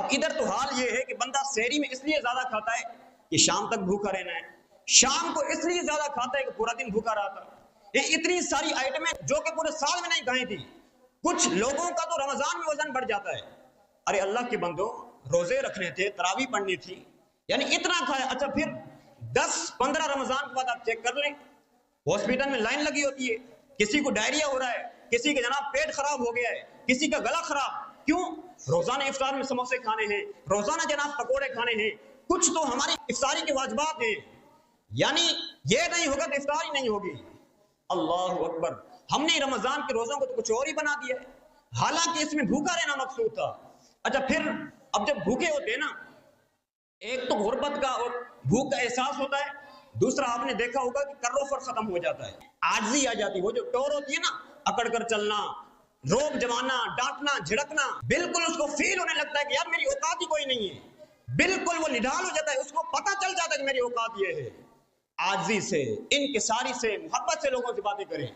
اب ادھر تو حال یہ ہے کہ بندہ سحری میں اس لیے زیادہ کھاتا ہے کہ شام تک بھوکا رہنا ہے، شام کو اس لیے زیادہ کھاتا ہے کہ پورا دن بھوکا رہتا ہے۔ یہ اتنی ساری آئٹمیں جو کہ پورے سال میں نہیں کھائی تھی۔ کچھ لوگوں کا تو رمضان میں وزن بڑھ جاتا ہے۔ ارے اللہ کے بندو، روزے رکھنے تھے، تراویح پڑھنی تھی، یعنی اتنا کھایا۔ اچھا پھر 10-15 رمضان کے بعد آپ چیک کر لیں، ہاسپٹل میں لائن لگی ہوتی ہے، کسی کو ڈائریا ہو رہا ہے، کسی کا جناب پیٹ خراب ہو گیا ہے، کسی کا گلا خراب۔ کیوں؟ روزانہ افطار میں سموسے کھانے ہیں، روزانہ جناب پکوڑے کھانے ہیں۔ کچھ تو ہماری افطاری کے واجبات ہیں، یعنی یہ نہیں ہوگا تو افطاری نہیں ہوگی۔ اللہ اکبر، ہم نے رمضان کے روزوں کو تو کچھ اور ہی بنا دیا ہے، حالانکہ اس میں بھوکا رہنا مقصود تھا۔ اچھا پھر اب جب بھوکے ہوتے ہیں نا، ایک تو غربت کا اور بھوک کا احساس ہوتا ہے، دوسرا آپ نے دیکھا ہوگا کہ کروفر ختم ہو جاتا ہے، عاجزی آ جاتی ہے۔ وہ جو ٹور ہوتی ہے نا، اکڑ کر چلنا، روب جمانا، ڈانٹنا، جھڑکنا، بالکل اس کو فیل ہونے لگتا ہے کہ یار میری اوقات ہی کوئی نہیں ہے، بالکل وہ نڈال ہو جاتا ہے، اس کو پتہ چل جاتا ہے کہ میری اوقات یہ ہے۔ عاجزی سے، انکساری سے، محبت سے لوگوں سے باتیں کریں۔